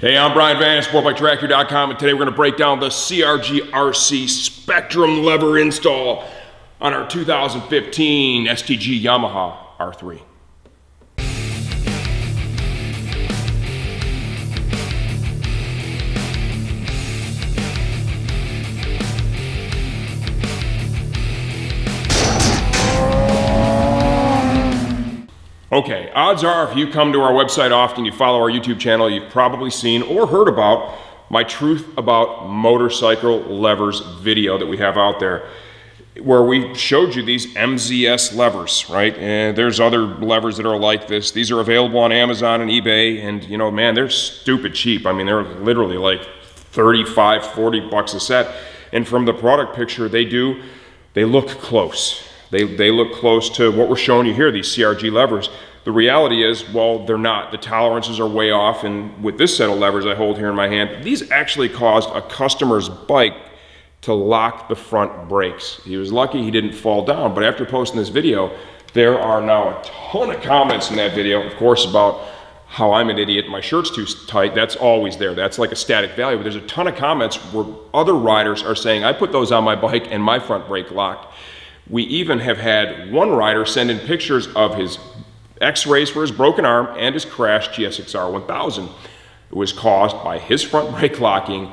Hey, I'm Brian Van at SportbikeTracker.com, and today we're going to break down the CRG RC Spectrum lever install on our 2015 STG Yamaha R3. Okay, odds are if you come to our website often, you follow our YouTube channel, you've probably seen or heard about my Truth About Motorcycle Levers video that we have out there, where we showed you these MZS levers, right? And there's other levers that are like this. These are available on Amazon and eBay, and you know, man, they're stupid cheap. I mean, they're literally like 35, 40 bucks a set. And from the product picture, they look close. They look close to what we're showing you here, these CRG levers. The reality is, well, they're not. The tolerances are way off, and with this set of levers I hold here in my hand, these actually caused a customer's bike to lock the front brakes. He was lucky he didn't fall down, but after posting this video, there are now a ton of comments in that video, of course, about how I'm an idiot, my shirt's too tight. That's always there. That's like a static value, but there's a ton of comments where other riders are saying, I put those on my bike and my front brake locked. We even have had one rider send in pictures of his x-rays for his broken arm and his crashed GSX-R 1000. It was caused by his front brake locking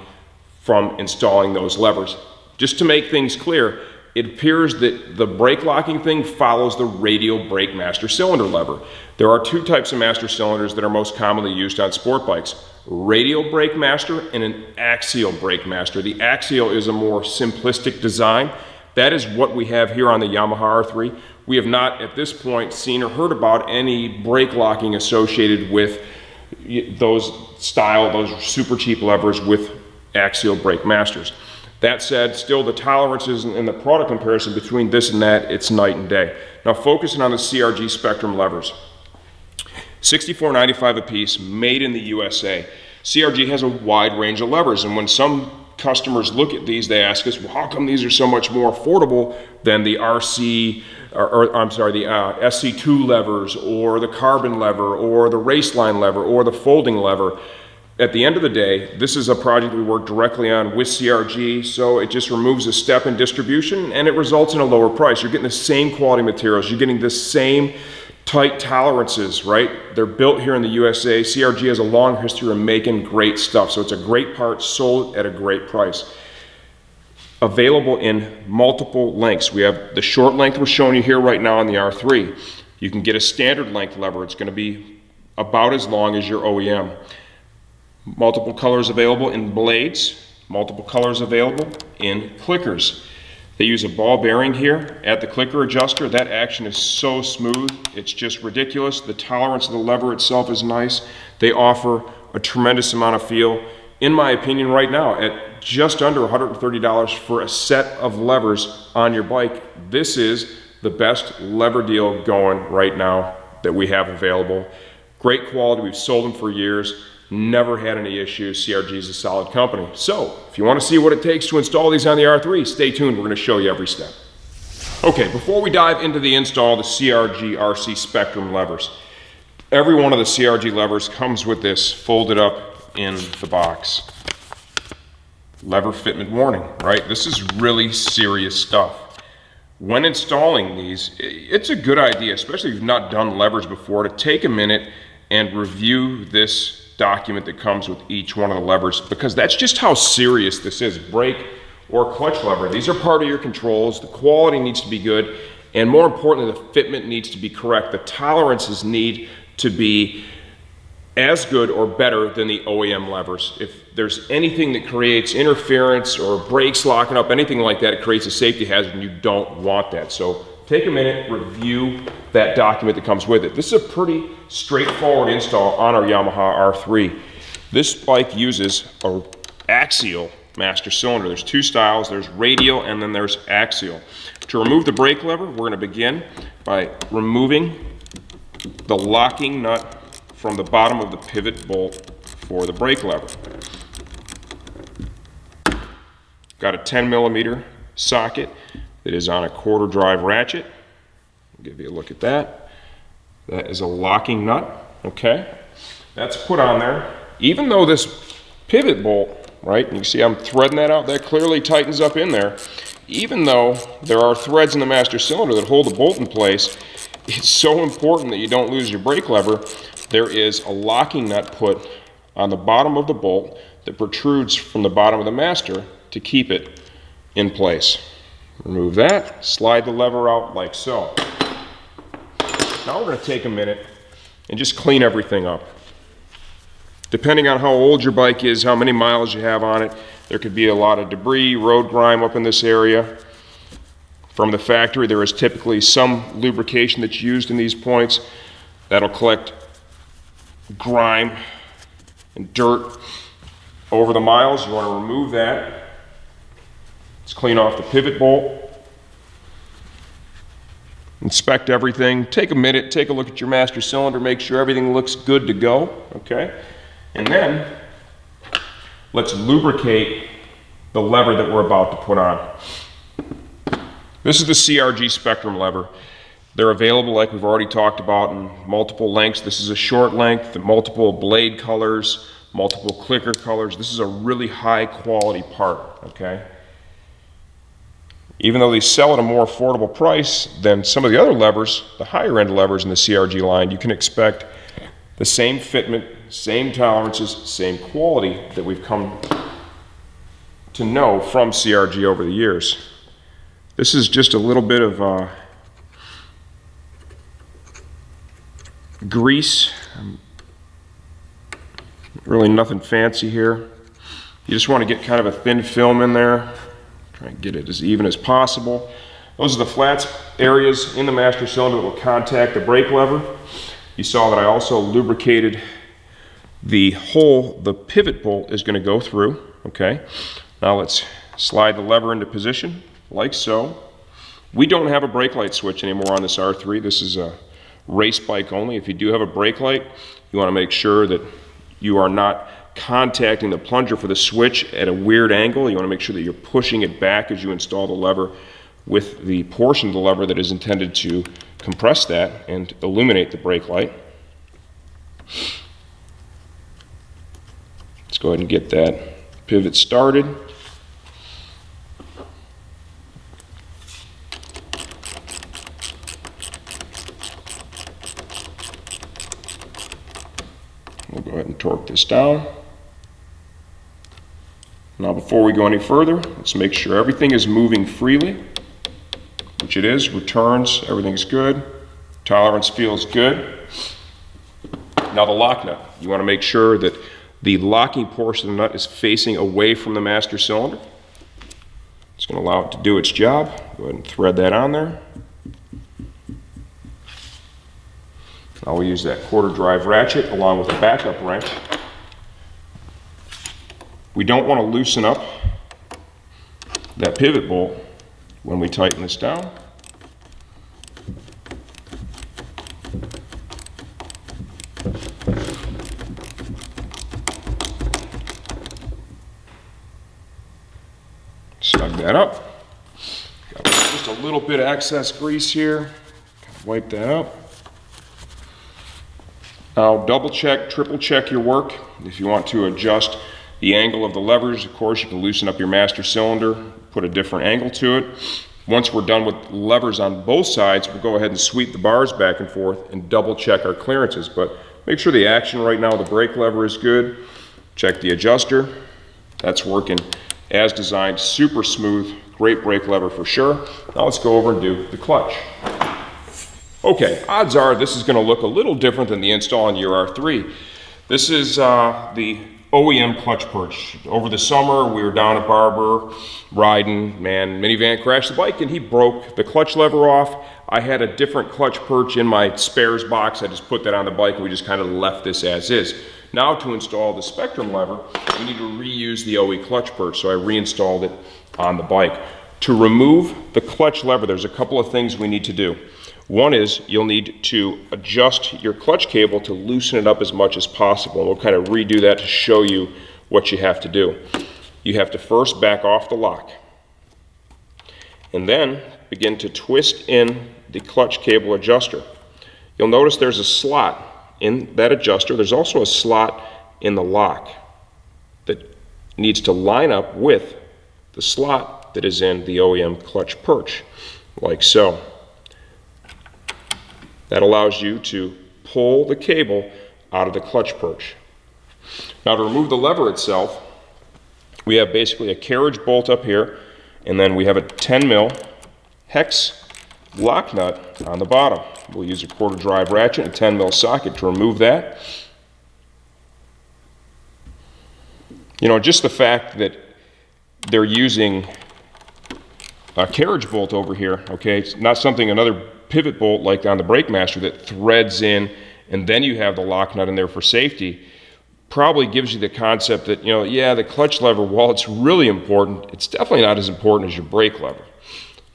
from installing those levers. Just to make things clear, it appears that the brake locking thing follows the radial brake master cylinder lever. There are two types of master cylinders that are most commonly used on sport bikes: radial brake master and an axial brake master. The axial is a more simplistic design. That is what we have here on the Yamaha R3. We have not, at this point, seen or heard about any brake locking associated with those super cheap levers with axial brake masters. That said, still the tolerances and the product comparison between this and that, it's night and day. Now focusing on the CRG Spectrum levers. $64.95 a piece, made in the USA. CRG has a wide range of levers, and when some customers look at these, they ask us, well, how come these are so much more affordable than the the SC2 levers, or the carbon lever, or the raceline lever, or the folding lever? At the end of the day, this is a project we work directly on with CRG, so it just removes a step in distribution and it results in a lower price. You're getting the same quality materials, you're getting the same tight tolerances, right? They're built here in the USA. CRG has a long history of making great stuff, so it's a great part sold at a great price. Available in multiple lengths. We have the short length we're showing you here right now on the R3. You can get a standard length lever. It's going to be about as long as your OEM. Multiple colors available in blades, multiple colors available in clickers. They use a ball bearing here at the clicker adjuster. That action is so smooth, it's just ridiculous. The tolerance of the lever itself is nice. They offer a tremendous amount of feel. In my opinion right now, at just under $130 for a set of levers on your bike, this is the best lever deal going right now that we have available. Great quality, we've sold them for years. Never had any issues. CRG is a solid company. So, if you want to see what it takes to install these on the R3, stay tuned. We're going to show you every step. Okay, before we dive into the install of the CRG RC Spectrum levers, every one of the CRG levers comes with this folded up in the box. Lever fitment warning, right? This is really serious stuff. When installing these, it's a good idea, especially if you've not done levers before, to take a minute and review this document that comes with each one of the levers, because that's just how serious this is. Brake or clutch lever, these are part of your controls. The quality needs to be good, and more importantly, the fitment needs to be correct. The tolerances need to be as good or better than the OEM levers. If there's anything that creates interference or brakes locking up, anything like that, it creates a safety hazard, and you don't want that. So take a minute, review that document that comes with it. This is a pretty straightforward install on our Yamaha R3. This bike uses an axial master cylinder. There's two styles, there's radial and then there's axial. To remove the brake lever, we're going to begin by removing the locking nut from the bottom of the pivot bolt for the brake lever. Got a 10mm socket that is on a quarter drive ratchet. I'll give you a look at that. That is a locking nut, okay? That's put on there. even though this pivot bolt, right, you can see I'm threading that out, that clearly tightens up in there. Even though there are threads in the master cylinder that hold the bolt in place, it's so important that you don't lose your brake lever. There is a locking nut put on the bottom of the bolt that protrudes from the bottom of the master to keep it in place. Remove that, slide the lever out like so. Now we're going to take a minute and just clean everything up. Depending on how old your bike is, how many miles you have on it, there could be a lot of debris, road grime up in this area. From the factory, there is typically some lubrication that's used in these points that'll collect grime and dirt over the miles. You want to remove that. Let's clean off the pivot bolt. Inspect everything. Take a minute, take a look at your master cylinder, make sure everything looks good to go, okay? And then, let's lubricate the lever that we're about to put on. This is the CRG Spectrum lever. They're available, like we've already talked about, in multiple lengths. This is a short length, multiple blade colors, multiple clicker colors. This is a really high quality part, okay? Even though they sell at a more affordable price than some of the other levers, the higher end levers in the CRG line, you can expect the same fitment, same tolerances, same quality that we've come to know from CRG over the years. This is just a little bit of grease. Really nothing fancy here. You just want to get kind of a thin film in there. Try and get it as even as possible. Those are the flat areas in the master cylinder that will contact the brake lever. You saw that I also lubricated the hole the pivot bolt is going to go through. Okay, now let's slide the lever into position like so. We don't have a brake light switch anymore on this R3. This is a race bike only. If you do have a brake light, you want to make sure that you are not contacting the plunger for the switch at a weird angle. You want to make sure that you're pushing it back as you install the lever with the portion of the lever that is intended to compress that and illuminate the brake light. Let's go ahead and get that pivot started. We'll go ahead and torque this down. Now before we go any further, let's make sure everything is moving freely, which it is. Returns, everything's good. Tolerance feels good. Now the lock nut. You want to make sure that the locking portion of the nut is facing away from the master cylinder. It's going to allow it to do its job. Go ahead and thread that on there. Now we'll use that quarter drive ratchet along with a backup wrench. We don't want to loosen up that pivot bolt when we tighten this down. Snug that up. Got just a little bit of excess grease here. Wipe that out. Now double check, triple check your work. If you want to adjust the angle of the levers, of course, you can loosen up your master cylinder, put a different angle to it. Once we're done with levers on both sides, we'll go ahead and sweep the bars back and forth and double check our clearances. But make sure the action right now, the brake lever is good. Check the adjuster. That's working as designed, super smooth, great brake lever for sure. Now let's go over and do the clutch. Okay, odds are this is going to look a little different than the install on your R3. This is the OEM clutch perch. Over the summer, we were down at Barber riding, man, minivan crashed the bike and he broke the clutch lever off. I had a different clutch perch in my spares box. I just put that on the bike and we just kind of left this as is. Now to install the Spectrum lever, we need to reuse the OE clutch perch, so I reinstalled it on the bike. To remove the clutch lever, there's a couple of things we need to do. One is you'll need to adjust your clutch cable to loosen it up as much as possible. We'll kind of redo that to show you what you have to do. You have to first back off the lock and then begin to twist in the clutch cable adjuster. You'll notice there's a slot in that adjuster. There's also a slot in the lock that needs to line up with the slot that is in the OEM clutch perch, like so. That allows you to pull the cable out of the clutch perch. Now to remove the lever itself, we have basically a carriage bolt up here, and then we have a 10 mil hex lock nut on the bottom. We'll use a quarter drive ratchet and a 10 mil socket to remove that. You know, just the fact that they're using a carriage bolt over here, okay, it's not something, another pivot bolt like on the Brake Master that threads in and then you have the lock nut in there for safety, probably gives you the concept that, you know, yeah, the clutch lever, while it's really important, it's definitely not as important as your brake lever.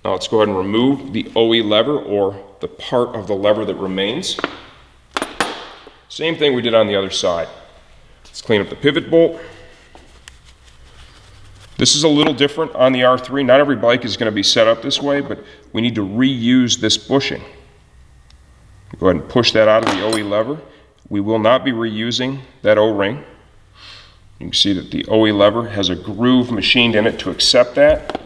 Now let's go ahead and remove the OE lever, or the part of the lever that remains. Same thing we did on the other side. Let's clean up the pivot bolt. This is a little different on the R3. Not every bike is going to be set up this way, but we need to reuse this bushing. Go ahead and push that out of the OE lever. We will not be reusing that O-ring. You can see that the OE lever has a groove machined in it to accept that.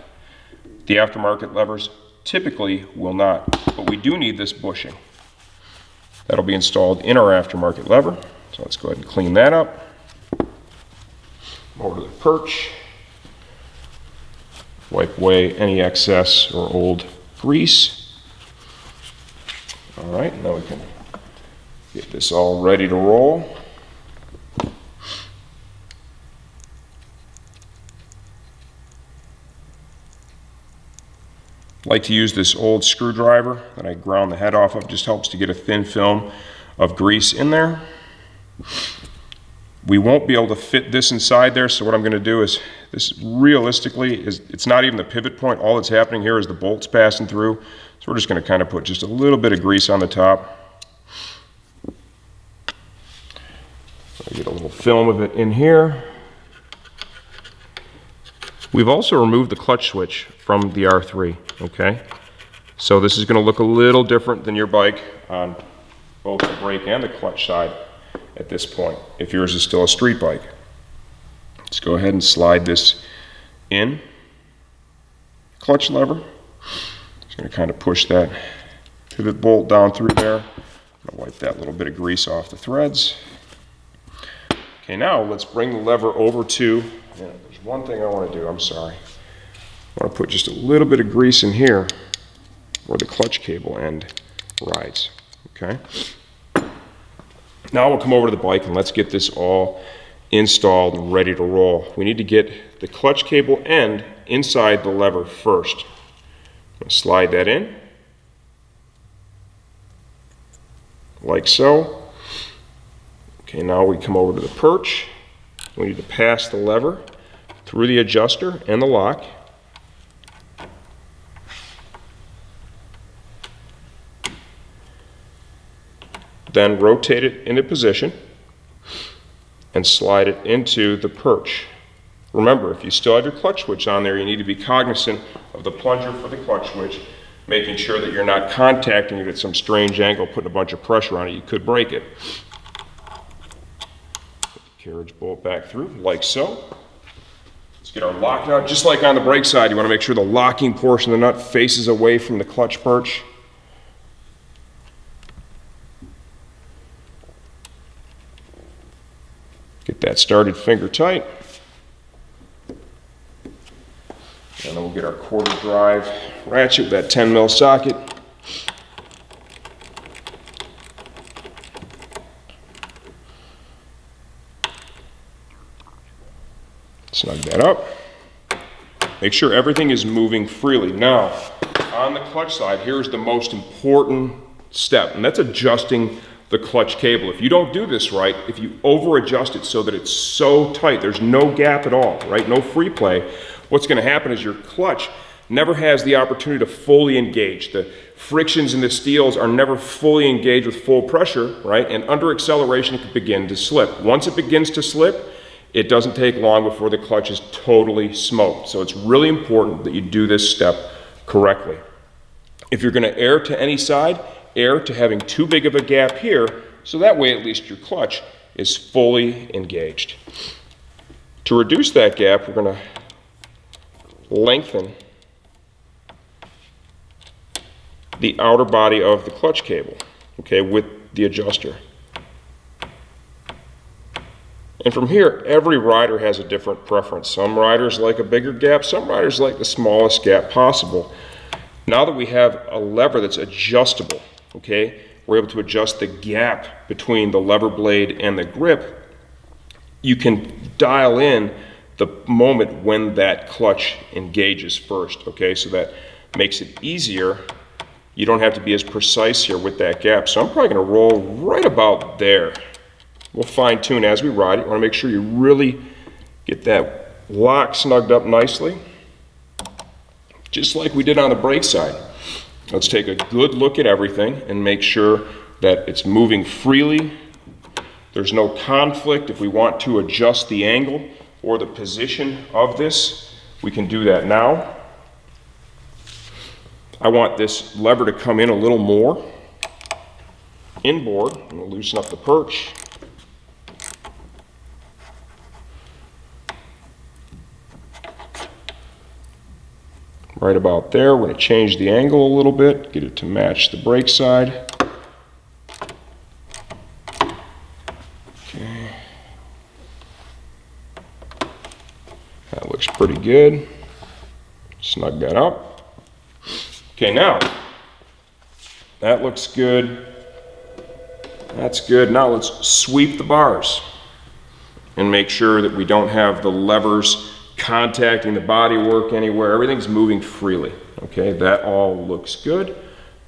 The aftermarket levers typically will not, but we do need this bushing. That'll be installed in our aftermarket lever. So let's go ahead and clean that up. Over to the perch. Wipe away any excess or old grease. All right, now we can get this all ready to roll. I like to use this old screwdriver that I ground the head off of. Just helps to get a thin film of grease in there. We won't be able to fit this inside there, so what I'm going to do is, this realistically is, it's not even the pivot point. All that's happening here is the bolts passing through. So we're just going to kind of put just a little bit of grease on the top. I get a little film of it in here. We've also removed the clutch switch from the R3, okay? So this is going to look a little different than your bike on both the brake and the clutch side at this point, if yours is still a street bike. Let's go ahead and slide this in. Clutch lever. Just going to kind of push that pivot bolt down through there. I'm going to wipe that little bit of grease off the threads. Okay, now let's bring the lever over to, there's one thing I want to do, I'm sorry. I want to put just a little bit of grease in here where the clutch cable end rides, okay? Now we'll come over to the bike and let's get this all installed and ready to roll. We need to get the clutch cable end inside the lever first. I'm going to slide that in, like so. Okay, now we come over to the perch. We need to pass the lever through the adjuster and the lock. Then rotate it into position and slide it into the perch. Remember, if you still have your clutch switch on there, you need to be cognizant of the plunger for the clutch switch, making sure that you're not contacting it at some strange angle, putting a bunch of pressure on it. You could break it. Put the carriage bolt back through, like so. Let's get our lock nut. Just like on the brake side, you want to make sure the locking portion of the nut faces away from the clutch perch. Get that started finger tight. And then we'll get our quarter drive ratchet with that 10 mil socket. Snug that up. Make sure everything is moving freely. Now, on the clutch side, here's the most important step, and that's adjusting the clutch cable. If you don't do this right, if you over adjust it so that it's so tight, there's no gap at all, right? No free play. What's going to happen is your clutch never has the opportunity to fully engage. The frictions in the steels are never fully engaged with full pressure, right? And under acceleration, it can begin to slip. Once it begins to slip, it doesn't take long before the clutch is totally smoked. So it's really important that you do this step correctly. If you're going to err to any side, err to having too big of a gap here, so that way at least your clutch is fully engaged. To reduce that gap, we're going to lengthen the outer body of the clutch cable, okay, with the adjuster. And from here, every rider has a different preference. Some riders like a bigger gap, some riders like the smallest gap possible. Now that we have a lever that's adjustable, okay, we're able to adjust the gap between the lever blade and the grip. You can dial in the moment when that clutch engages first, okay, so that makes it easier. You don't have to be as precise here with that gap. So I'm probably going to roll right about there. We'll fine tune as we ride it. You want to make sure you really get that lock snugged up nicely, just like we did on the brake side. Let's take a good look at everything and make sure that it's moving freely. There's no conflict. If we want to adjust the angle or the position of this, we can do that now. I want this lever to come in a little more inboard. I'm going to loosen up the perch. Right about there. We're going to change the angle a little bit, get it to match the brake side. Okay. That looks pretty good. Snug that up. Okay, now that looks good. That's good. Now let's sweep the bars and make sure that we don't have the levers contacting the bodywork anywhere. Everything's moving freely. Okay, that all looks good.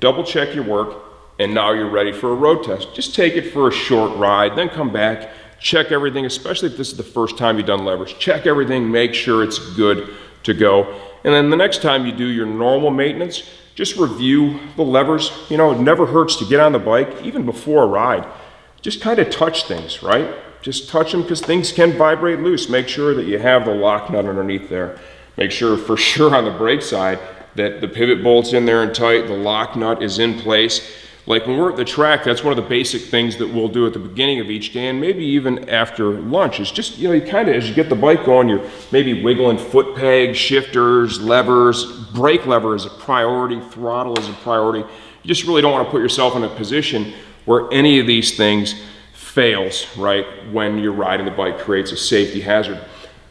Double check your work, and now you're ready for a road test. Just take it for a short ride, then come back, check everything, especially if this is the first time you've done levers. Check everything, make sure it's good to go. And then the next time you do your normal maintenance, just review the levers. You know, it never hurts to get on the bike, even before a ride. Just kind of touch things, right? Just touch them because things can vibrate loose. Make sure that you have the lock nut underneath there. Make sure for sure on the brake side that the pivot bolt's in there and tight, the lock nut is in place. Like when we're at the track, that's one of the basic things that we'll do at the beginning of each day, and maybe even after lunch, is just, you know, you kind of, as you get the bike going, you're maybe wiggling foot pegs, shifters, levers. Brake lever is a priority, throttle is a priority. You just really don't want to put yourself in a position where any of these things fails, right, when you're riding the bike, creates a safety hazard.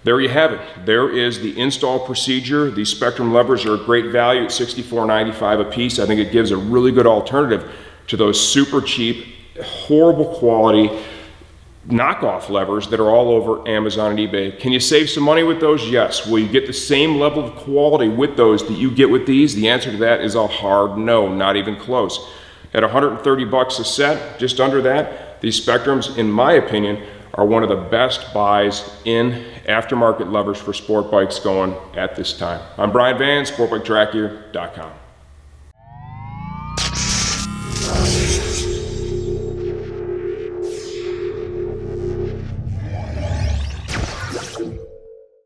There you have it. There is the install procedure. These Spectrum levers are a great value at $64.95 a piece. I think it gives a really good alternative to those super cheap, horrible quality knockoff levers that are all over Amazon and eBay. Can you save some money with those? Yes. Will you get the same level of quality with those that you get with these? The answer to that is a hard no, not even close. At $130 a set, just under that, these Spectrums, in my opinion, are one of the best buys in aftermarket levers for sport bikes going at this time. I'm Brian Van, SportBikeTrackGear.com.